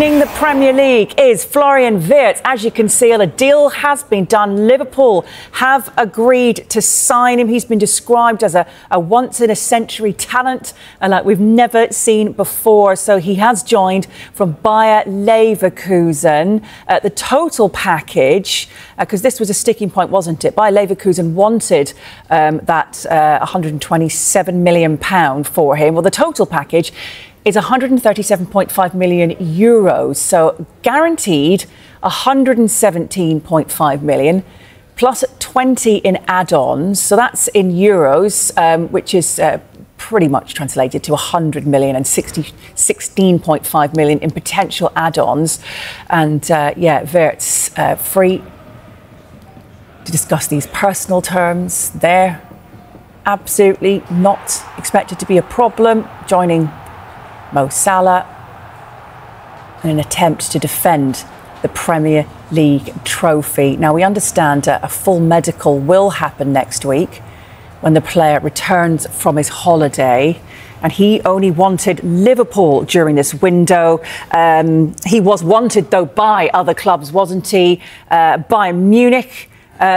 In the Premier League is Florian Wirtz. As you can see, a deal has been done. Liverpool have agreed to sign him. He's been described as a once-in-a-century talent like we've never seen before. So he has joined from Bayer Leverkusen. The total package, because this was a sticking point, wasn't it? Bayer Leverkusen wanted that £127 million for him. Well, the total package is 137.5 million euros. So guaranteed 117.5 million plus 20 in add-ons. So that's in euros, which is pretty much translated to 100 million and 16.5 million in potential add-ons. And Wirtz free to discuss these personal terms. They're absolutely not expected to be a problem. Joining Mo Salah in an attempt to defend the Premier League trophy. Now, we understand a full medical will happen next week when the player returns from his holiday. And he only wanted Liverpool during this window. He was wanted, though, by other clubs, wasn't he? Bayern Munich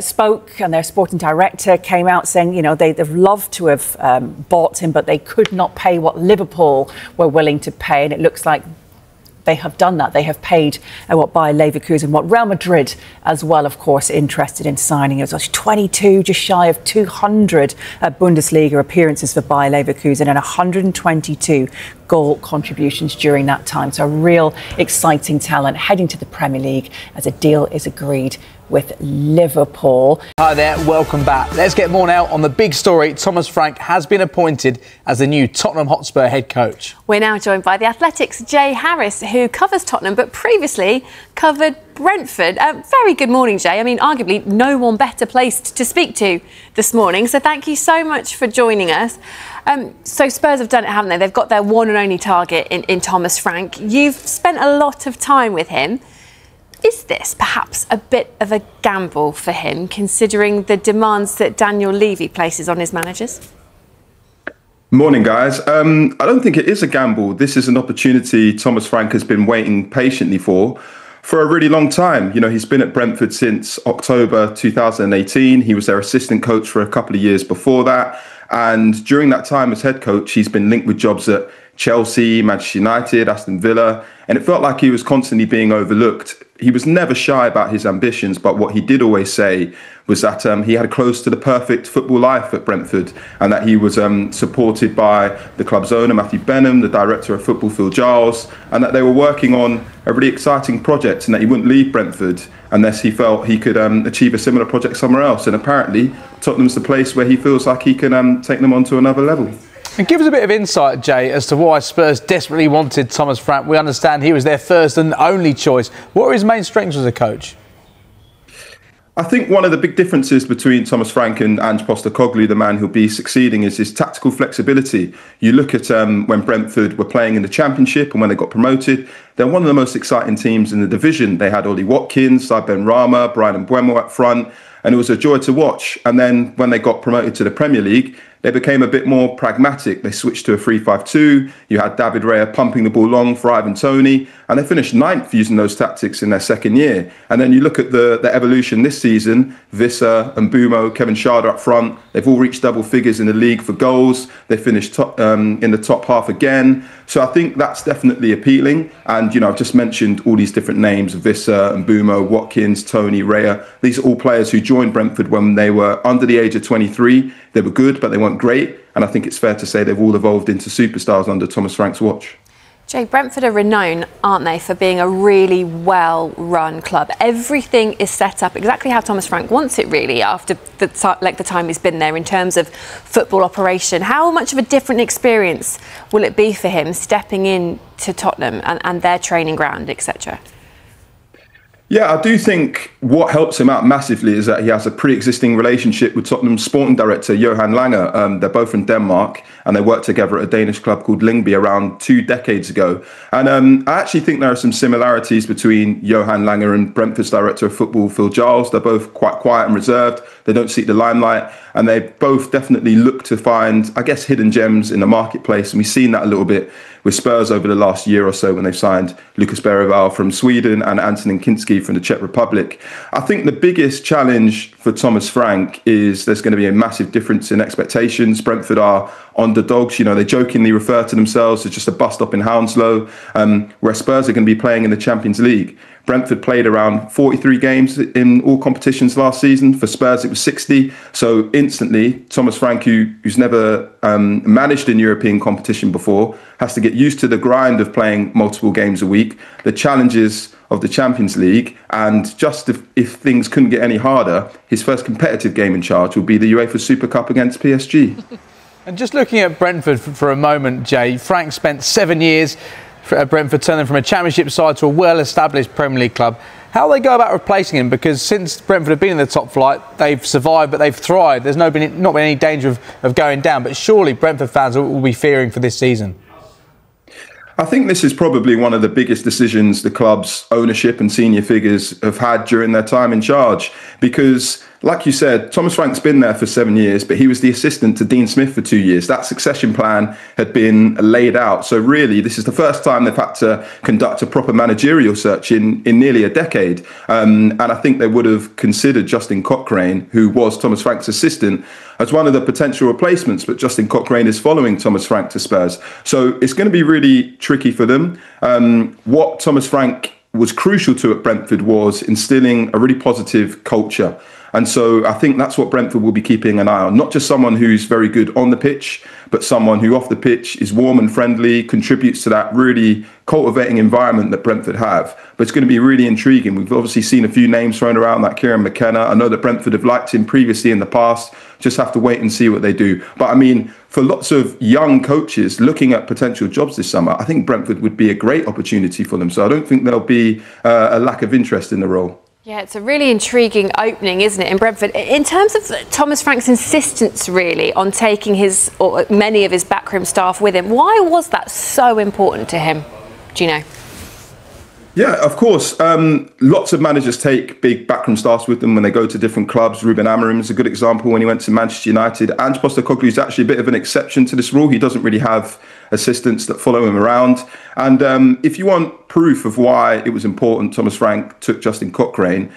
spoke, and their sporting director came out saying, you know, they'd loved to have bought him, but they could not pay what Liverpool were willing to pay. And it looks like they have done that. They have paid what Bayer Leverkusen, what Real Madrid as well, of course, interested in signing. It was 22, just shy of 200 Bundesliga appearances for Bayer Leverkusen and 122 goal contributions during that time. So a real exciting talent heading to the Premier League as a deal is agreed with Liverpool. Hi there, welcome back. Let's get more now on the big story. Thomas Frank has been appointed as the new Tottenham Hotspur head coach. We're now joined by The Athletic's Jay Harris, who covers Tottenham but previously covered Brentford. Very good morning, Jay. I mean, arguably no one better placed to speak to this morning. So thank you so much for joining us. So Spurs have done it, haven't they? They've got their one and only target in Thomas Frank. You've spent a lot of time with him. Is this perhaps a bit of a gamble for him, considering the demands that Daniel Levy places on his managers? Morning, guys. I don't think it is a gamble. This is an opportunity Thomas Frank has been waiting patiently for a really long time. You know, he's been at Brentford since October 2018. He was their assistant coach for a couple of years before that. And during that time as head coach, he's been linked with jobs at Chelsea, Manchester United, Aston Villa, and it felt like he was constantly being overlooked. He was never shy about his ambitions, but what he did always say was that he had close to the perfect football life at Brentford, and that he was supported by the club's owner, Matthew Benham, the director of football, Phil Giles, and that they were working on a really exciting project, and that he wouldn't leave Brentford unless he felt he could achieve a similar project somewhere else. And apparently, Tottenham's the place where he feels like he can take them on to another level. And give us a bit of insight, Jay, as to why Spurs desperately wanted Thomas Frank. We understand he was their first and only choice. What are his main strengths as a coach? I think one of the big differences between Thomas Frank and Ange Postecoglou, the man who'll be succeeding, is his tactical flexibility. You look at when Brentford were playing in the Championship and when they got promoted, they're one of the most exciting teams in the division. They had Ollie Watkins, Said Benrahma, Bryan Mbeumo up front, and it was a joy to watch. And then when they got promoted to the Premier League, they became a bit more pragmatic. They switched to a 3-5-2. You had David Raya pumping the ball long for Ivan Toney, and they finished ninth using those tactics in their second year. And then you look at the evolution this season, Wissa and Mbeumo, Kevin Schade up front. They've all reached double figures in the league for goals. They finished in the top half again. So I think that's definitely appealing. And, you know, I've just mentioned all these different names, Wissa and Mbeumo, Watkins, Toney, Raya. These are all players who joined Brentford when they were under the age of 23. They were good, but they weren't great. And I think it's fair to say they've all evolved into superstars under Thomas Frank's watch. Jay, Brentford are renowned, aren't they, for being a really well-run club. Everything is set up exactly how Thomas Frank wants it, really, after the time he's been there in terms of football operation. How much of a different experience will it be for him stepping in to Tottenham and their training ground, etc.? Yeah, I do think what helps him out massively is that he has a pre-existing relationship with Tottenham's sporting director, Johan Lange. They're both from Denmark, and they worked together at a Danish club called Lyngby around 2 decades ago. And I actually think there are some similarities between Johan Lange and Brentford's director of football, Phil Giles. They're both quite quiet and reserved. They don't seek the limelight, and they both definitely look to find, I guess, hidden gems in the marketplace. And we've seen that a little bit with Spurs over the last year or so when they've signed Lucas Bergvall from Sweden and Antonin Kinski from the Czech Republic. I think the biggest challenge for Thomas Frank is there's going to be a massive difference in expectations. Brentford are underdogs. You know, they jokingly refer to themselves as just a bus stop in Hounslow, where Spurs are going to be playing in the Champions League. Brentford played around 43 games in all competitions last season. For Spurs, it was 60. So instantly, Thomas Frank, who's never managed in European competition before, has to get used to the grind of playing multiple games a week, the challenges of the Champions League, and just if things couldn't get any harder, his first competitive game in charge will be the UEFA Super Cup against PSG. And just looking at Brentford for a moment, Jay, Frank spent 7 years at Brentford, turning from a Championship side to a well-established Premier League club. How will they go about replacing him? Because since Brentford have been in the top flight, they've survived, but they've thrived. There's not been any danger of going down. But surely Brentford fans will be fearing for this season. I think this is probably one of the biggest decisions the club's ownership and senior figures have had during their time in charge. Because, like you said, Thomas Frank's been there for 7 years, but he was the assistant to Dean Smith for 2 years. That succession plan had been laid out. So really, this is the first time they've had to conduct a proper managerial search in nearly a decade. And I think they would have considered Justin Cochrane, who was Thomas Frank's assistant, as one of the potential replacements. But Justin Cochrane is following Thomas Frank to Spurs. So it's going to be really tricky for them. What Thomas Frank was crucial to at Brentford was instilling a really positive culture. And so I think that's what Brentford will be keeping an eye on. Not just someone who's very good on the pitch, but someone who off the pitch is warm and friendly, contributes to that really cultivating environment that Brentford have. But it's going to be really intriguing. We've obviously seen a few names thrown around, like Kieran McKenna. I know that Brentford have liked him previously in the past. Just have to wait and see what they do. But I mean, for lots of young coaches looking at potential jobs this summer, I think Brentford would be a great opportunity for them. So I don't think there'll be a lack of interest in the role. Yeah, it's a really intriguing opening, isn't it, in Brentford? In terms of Thomas Frank's insistence, really, on taking his or many of his backroom staff with him, why was that so important to him? Do you know? Yeah, of course. Lots of managers take big backroom staffs with them when they go to different clubs. Ruben Amorim is a good example when he went to Manchester United. Ange Postecoglou is actually a bit of an exception to this rule. He doesn't really have assistants that follow him around. And if you want proof of why it was important Thomas Frank took Justin Cochrane,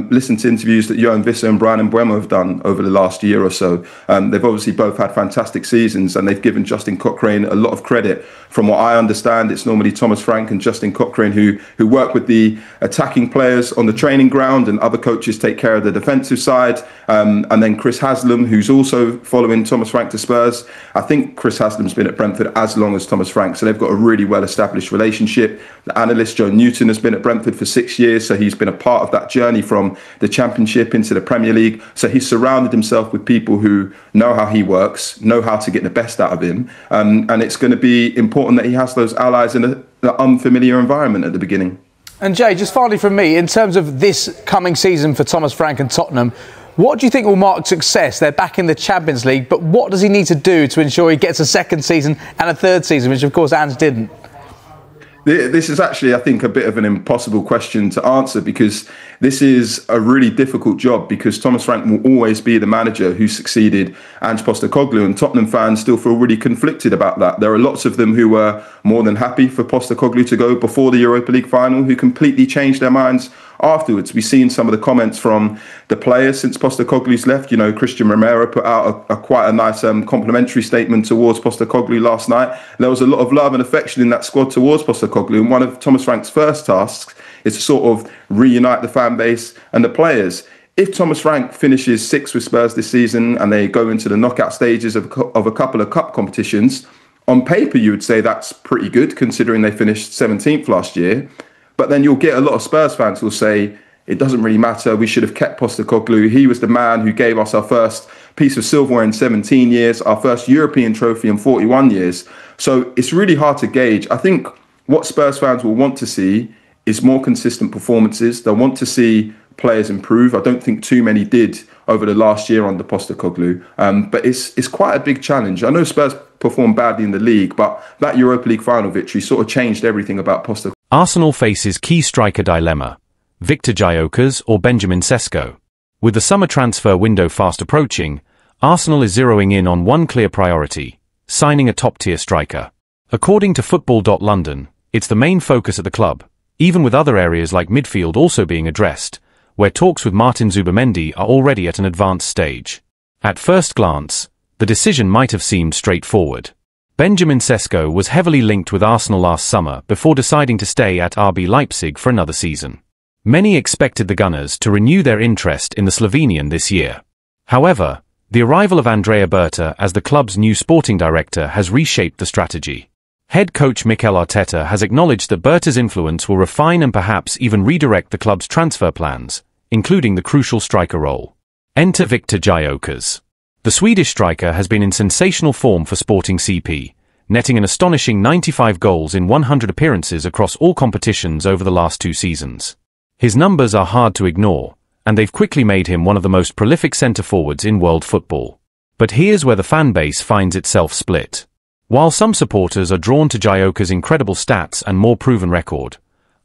listen to interviews that Johan Visser and Brian Mbeumo have done over the last year or so. They've obviously both had fantastic seasons, and they've given Justin Cochrane a lot of credit. From what I understand, it's normally Thomas Frank and Justin Cochrane who work with the attacking players on the training ground, and other coaches take care of the defensive side. And then Chris Haslam, who's also following Thomas Frank to Spurs. I think Chris Haslam's been at Brentford as long as Thomas Frank, so they've got a really well-established relationship. The analyst Joe Newton has been at Brentford for 6 years, so he's been a part of that journey from the Championship into the Premier League. So he's surrounded himself with people who know how he works, know how to get the best out of him, and it's going to be important that he has those allies in an unfamiliar environment at the beginning. And Jay, just finally from me, in terms of this coming season for Thomas Frank and Tottenham, what do you think will mark success? They're back in the Champions League, but what does he need to do to ensure he gets a second season and a third season, which of course Ange didn't? This is actually, I think, a bit of an impossible question to answer, because this is a really difficult job, because Thomas Frank will always be the manager who succeeded Ange Postecoglou, and Tottenham fans still feel really conflicted about that. There are lots of them who were more than happy for Postecoglou to go before the Europa League final, who completely changed their minds afterwards. We've seen some of the comments from the players since Postecoglou's left. You know, Christian Romero put out quite a nice complimentary statement towards Postecoglou last night. There was a lot of love and affection in that squad towards Postecoglou, and one of Thomas Frank's first tasks is to sort of reunite the fan base and the players. If Thomas Frank finishes sixth with Spurs this season and they go into the knockout stages of a couple of cup competitions, on paper you would say that's pretty good, considering they finished 17th last year. But then you'll get a lot of Spurs fans who will say, it doesn't really matter, we should have kept Postecoglou. He was the man who gave us our first piece of silverware in 17 years, our first European trophy in 41 years. So it's really hard to gauge. I think what Spurs fans will want to see is more consistent performances. They'll want to see players improve. I don't think too many did over the last year under Postecoglou. But it's quite a big challenge. I know Spurs performed badly in the league, but that Europa League final victory sort of changed everything about Postecoglou. Arsenal faces key striker dilemma: Victor Gyökeres or Benjamin Sesko. With the summer transfer window fast approaching, Arsenal is zeroing in on one clear priority: signing a top-tier striker. According to Football.London, it's the main focus at the club, even with other areas like midfield also being addressed, where talks with Martin Zubimendi are already at an advanced stage. At first glance, the decision might have seemed straightforward. Benjamin Sesko was heavily linked with Arsenal last summer before deciding to stay at RB Leipzig for another season. Many expected the Gunners to renew their interest in the Slovenian this year. However, the arrival of Andrea Berta as the club's new sporting director has reshaped the strategy. Head coach Mikel Arteta has acknowledged that Berta's influence will refine and perhaps even redirect the club's transfer plans, including the crucial striker role. Enter Viktor Gyökeres. The Swedish striker has been in sensational form for Sporting CP, netting an astonishing 95 goals in 100 appearances across all competitions over the last 2 seasons. His numbers are hard to ignore, and they've quickly made him one of the most prolific centre-forwards in world football. But here's where the fan base finds itself split. While some supporters are drawn to Gyökeres' incredible stats and more proven record,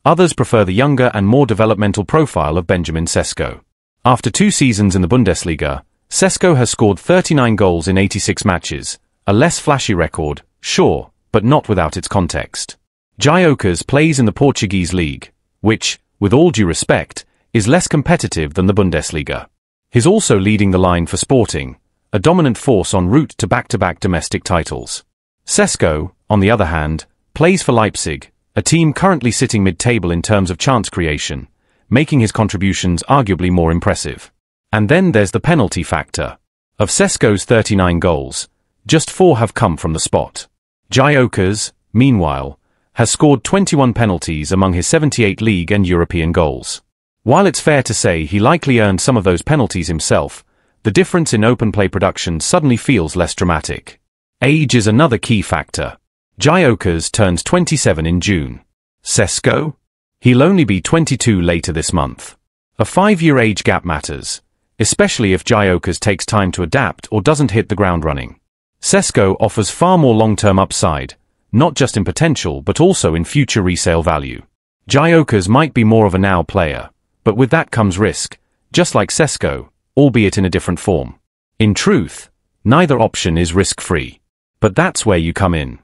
others prefer the younger and more developmental profile of Benjamin Sesko. After 2 seasons in the Bundesliga, Sesko has scored 39 goals in 86 matches, a less flashy record, sure, but not without its context. Gyökeres plays in the Portuguese league, which, with all due respect, is less competitive than the Bundesliga. He's also leading the line for Sporting, a dominant force en route to back-to-back domestic titles. Sesko, on the other hand, plays for Leipzig, a team currently sitting mid-table in terms of chance creation, making his contributions arguably more impressive. And then there's the penalty factor. Of Sesko's 39 goals, just 4 have come from the spot. Gyökeres, meanwhile, has scored 21 penalties among his 78 league and European goals. While it's fair to say he likely earned some of those penalties himself, the difference in open play production suddenly feels less dramatic. Age is another key factor. Gyökeres turns 27 in June. Sesko? He'll only be 22 later this month. A 5-year age gap matters, especially if Gyökeres takes time to adapt or doesn't hit the ground running. Sesko offers far more long-term upside, not just in potential but also in future resale value. Gyökeres might be more of a now player, but with that comes risk, just like Sesko, albeit in a different form. In truth, neither option is risk-free. But that's where you come in.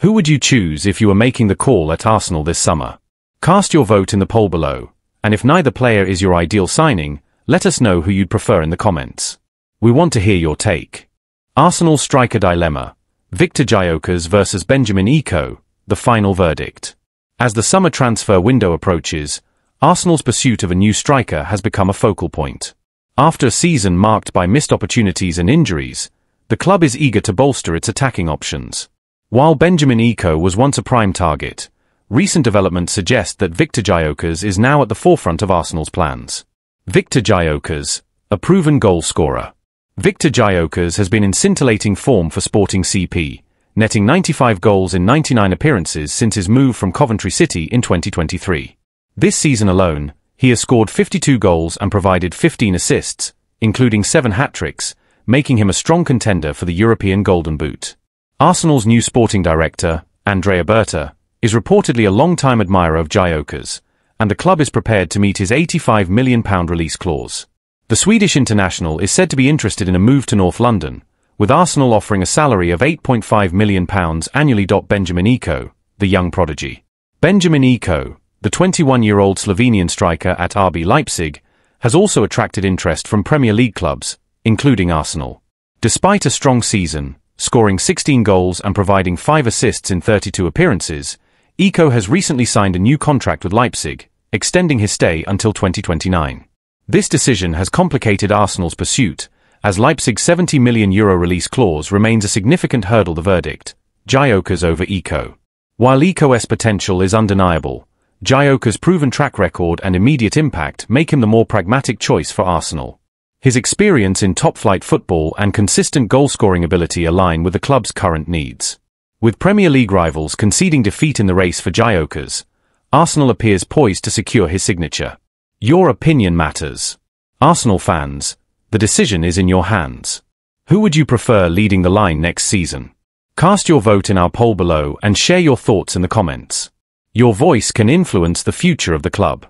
Who would you choose if you were making the call at Arsenal this summer? Cast your vote in the poll below, and if neither player is your ideal signing, let us know who you'd prefer in the comments. We want to hear your take. Arsenal striker dilemma: Viktor Gyökeres versus Benjamin Eko, the final verdict. As the summer transfer window approaches, Arsenal's pursuit of a new striker has become a focal point. After a season marked by missed opportunities and injuries, the club is eager to bolster its attacking options. While Benjamin Eko was once a prime target, recent developments suggest that Viktor Gyökeres is now at the forefront of Arsenal's plans. Viktor Gyökeres, a proven goal scorer. Viktor Gyökeres has been in scintillating form for Sporting CP, netting 95 goals in 99 appearances since his move from Coventry City in 2023. This season alone, he has scored 52 goals and provided 15 assists, including 7 hat-tricks, making him a strong contender for the European Golden Boot. Arsenal's new sporting director, Andrea Berta, is reportedly a long-time admirer of Gyökeres, and the club is prepared to meet his £85 million release clause. The Swedish international is said to be interested in a move to North London, with Arsenal offering a salary of £8.5 million annually. Benjamin Eko, the young prodigy. Benjamin Eko, the 21-year-old Slovenian striker at RB Leipzig, has also attracted interest from Premier League clubs, including Arsenal. Despite a strong season, scoring 16 goals and providing 5 assists in 32 appearances, Eko has recently signed a new contract with Leipzig, extending his stay until 2029. This decision has complicated Arsenal's pursuit, as Leipzig's €70 million release clause remains a significant hurdle. The verdict: Gyökeres over Eko. While Eko's potential is undeniable, Gyökeres' proven track record and immediate impact make him the more pragmatic choice for Arsenal. His experience in top-flight football and consistent goal-scoring ability align with the club's current needs. With Premier League rivals conceding defeat in the race for Gyökeres, Arsenal appears poised to secure his signature. Your opinion matters. Arsenal fans, the decision is in your hands. Who would you prefer leading the line next season? Cast your vote in our poll below and share your thoughts in the comments. Your voice can influence the future of the club.